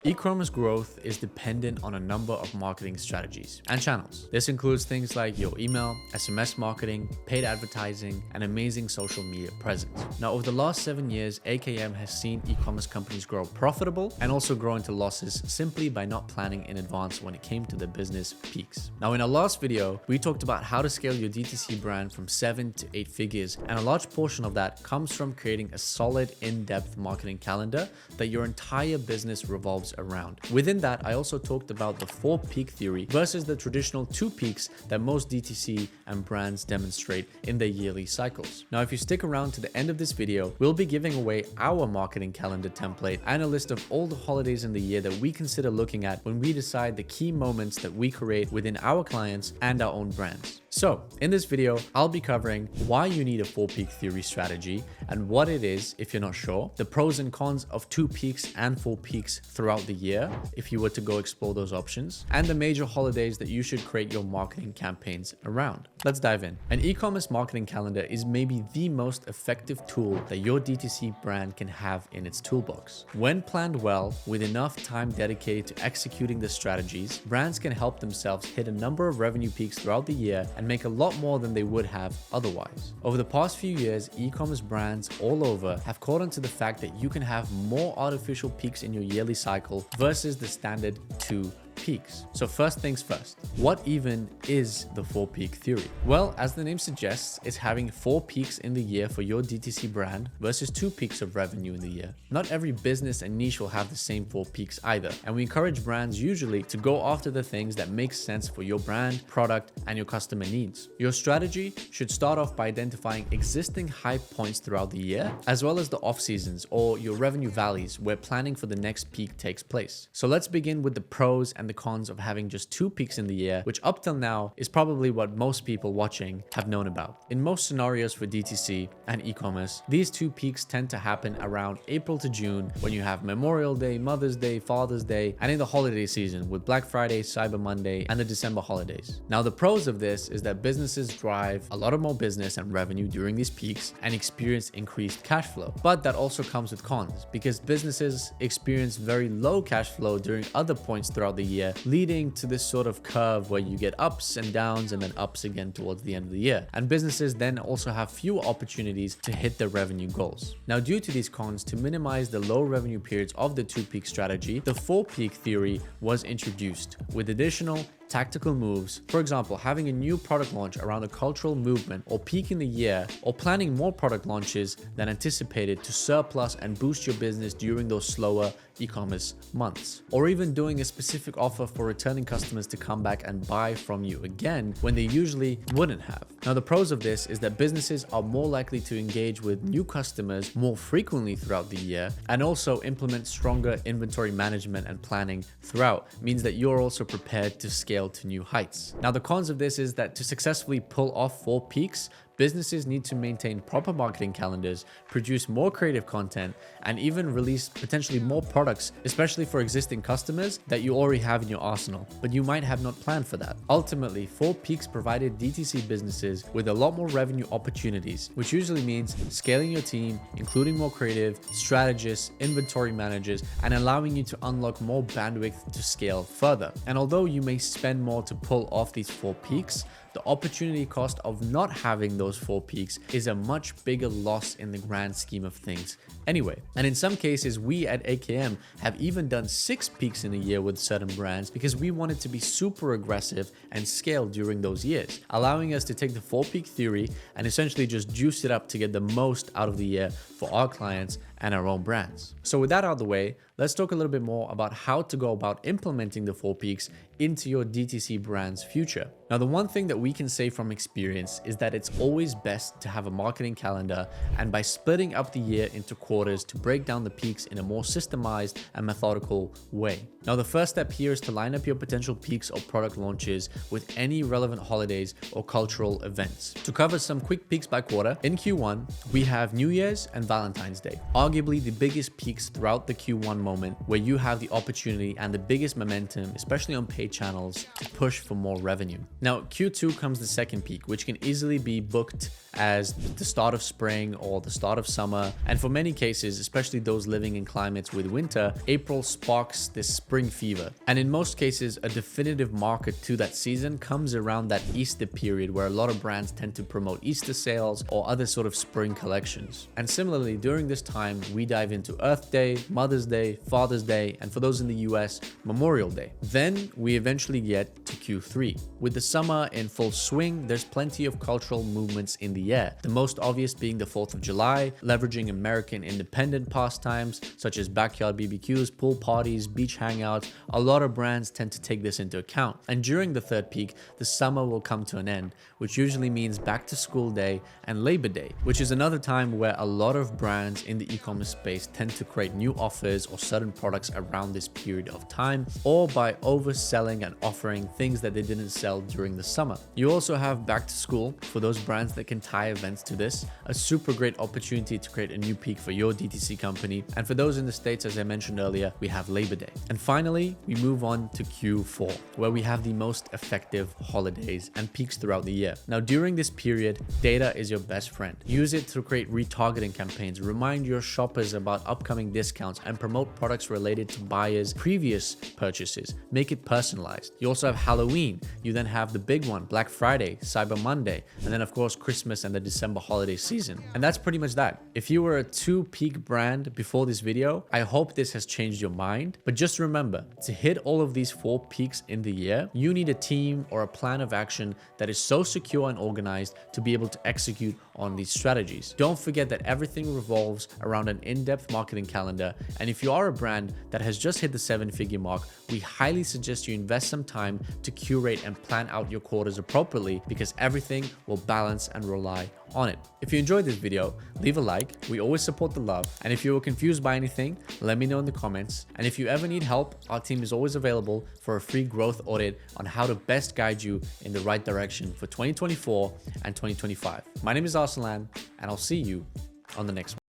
E-commerce growth is dependent on a number of marketing strategies and channels. This includes things like your email, SMS marketing, paid advertising, and amazing social media presence. Now, over the last 7 years, AKM has seen e-commerce companies grow profitable and also grow into losses simply by not planning in advance when it came to their business peaks. Now, in our last video, we talked about how to scale your DTC brand from 7 to 8 figures, and a large portion of that comes from creating a solid, in-depth marketing calendar that your entire business revolves around. Within that, I also talked about the 4-peak theory versus the traditional 2 peaks that most DTC and brands demonstrate in their yearly cycles. Now, if you stick around to the end of this video, we'll be giving away our marketing calendar template and a list of all the holidays in the year that we consider looking at when we decide the key moments that we create within our clients and our own brands. So in this video, I'll be covering why you need a 4-peak theory strategy and what it is if you're not sure, the pros and cons of 2 peaks and 4 peaks throughout the year if you were to go explore those options, and the major holidays that you should create your marketing campaigns around. Let's dive in. An e-commerce marketing calendar is maybe the most effective tool that your DTC brand can have in its toolbox. When planned well, with enough time dedicated to executing the strategies, brands can help themselves hit a number of revenue peaks throughout the year and make a lot more than they would have otherwise. Over the past few years, e-commerce brands all over have caught on to the fact that you can have more artificial peaks in your yearly cycle versus the standard 2 peaks. So first things first, what even is the 4-peak theory? Well, as the name suggests, it's having 4 peaks in the year for your DTC brand versus 2 peaks of revenue in the year. Not every business and niche will have the same 4 peaks either, and we encourage brands usually to go after the things that make sense for your brand, product, and your customer needs. Your strategy should start off by identifying existing high points throughout the year, as well as the off seasons or your revenue valleys where planning for the next peak takes place. So let's begin with the pros and the cons of having just 2 peaks in the year, which up till now is probably what most people watching have known about. In most scenarios for DTC and e-commerce, these 2 peaks tend to happen around April to June when you have Memorial Day, Mother's Day, Father's Day, and in the holiday season with Black Friday, Cyber Monday, and the December holidays. Now, the pros of this is that businesses drive a lot of more business and revenue during these peaks and experience increased cash flow. But that also comes with cons because businesses experience very low cash flow during other points throughout the year, leading to this sort of curve where you get ups and downs and then ups again towards the end of the year. And businesses then also have fewer opportunities to hit their revenue goals. Now, due to these cons, to minimize the low revenue periods of the 2-peak strategy, the 4-peak theory was introduced with additional tactical moves. For example, having a new product launch around a cultural movement or peak in the year, or planning more product launches than anticipated to surplus and boost your business during those slower e-commerce months, or even doing a specific offer for returning customers to come back and buy from you again when they usually wouldn't have. Now, the pros of this is that businesses are more likely to engage with new customers more frequently throughout the year, and also implement stronger inventory management and planning throughout, means that you're also prepared to scale to new heights. Now, the cons of this is that to successfully pull off 4 peaks, businesses need to maintain proper marketing calendars, produce more creative content, and even release potentially more products, especially for existing customers that you already have in your arsenal, but you might have not planned for that. Ultimately, 4 peaks provided DTC businesses with a lot more revenue opportunities, which usually means scaling your team, including more creative, strategists, inventory managers, and allowing you to unlock more bandwidth to scale further. And although you may spend more to pull off these 4 peaks, the opportunity cost of not having those 4 peaks is a much bigger loss in the grand scheme of things anyway. And in some cases, we at AKM have even done 6 peaks in a year with certain brands because we wanted to be super aggressive and scale during those years, allowing us to take the 4-peak theory and essentially just juice it up to get the most out of the year for our clients and our own brands. So with that out of the way, let's talk a little bit more about how to go about implementing the 4 peaks into your DTC brand's future. Now, the one thing that we can say from experience is that it's always best to have a marketing calendar, and by splitting up the year into quarters to break down the peaks in a more systemized and methodical way. Now, the first step here is to line up your potential peaks or product launches with any relevant holidays or cultural events. To cover some quick peaks by quarter, in Q1, we have New Year's and Valentine's Day, arguably the biggest peaks throughout the Q1 moment where you have the opportunity and the biggest momentum, especially on paid channels, to push for more revenue. Now, Q2 comes the second peak, which can easily be booked as the start of spring or the start of summer. And for many cases, especially those living in climates with winter, April sparks this spring fever. And in most cases, a definitive market to that season comes around that Easter period where a lot of brands tend to promote Easter sales or other sort of spring collections. And similarly, during this time, we dive into Earth Day, Mother's Day, Father's Day, and for those in the US, Memorial Day. Then we eventually get to Q3. With the summer in full swing, there's plenty of cultural movements in the air. The most obvious being the 4th of July, leveraging American independent pastimes such as backyard BBQs, pool parties, beach hangouts. A lot of brands tend to take this into account. And during the third peak, the summer will come to an end, which usually means back to school day and Labor Day, which is another time where a lot of brands in the e-commerce space tend to create new offers or certain products around this period of time, or by overselling and offering things that they didn't sell during the summer. You also have back to school for those brands that can tie events to this, a super great opportunity to create a new peak for your DTC company. And for those in the States, as I mentioned earlier, we have Labor Day. And finally, we move on to Q4, where we have the most effective holidays and peaks throughout the year. Now, during this period, data is your best friend. Use it to create retargeting campaigns, remind your shoppers about upcoming discounts, and promote products related to buyers' previous purchases. Make it personalized. You also have Halloween. You then have the big one, Black Friday, Cyber Monday, and then of course, Christmas and the December holiday season. And that's pretty much that. If you were a 2-peak brand before this video, I hope this has changed your mind. But just remember, to hit all of these 4 peaks in the year, you need a team or a plan of action that is so secure and organized to be able to execute on these strategies. Don't forget that everything revolves around an in-depth marketing calendar. And if you are a brand that has just hit the 7-figure mark, we highly suggest you invest some time to curate and plan out your quarters appropriately, because everything will balance and rely on it. If you enjoyed this video, leave a like. We always support the love. And if you were confused by anything, let me know in the comments. And if you ever need help, our team is always available for a free growth audit on how to best guide you in the right direction for 2024 and 2025. My name is Arsalan, and I'll see you on the next one.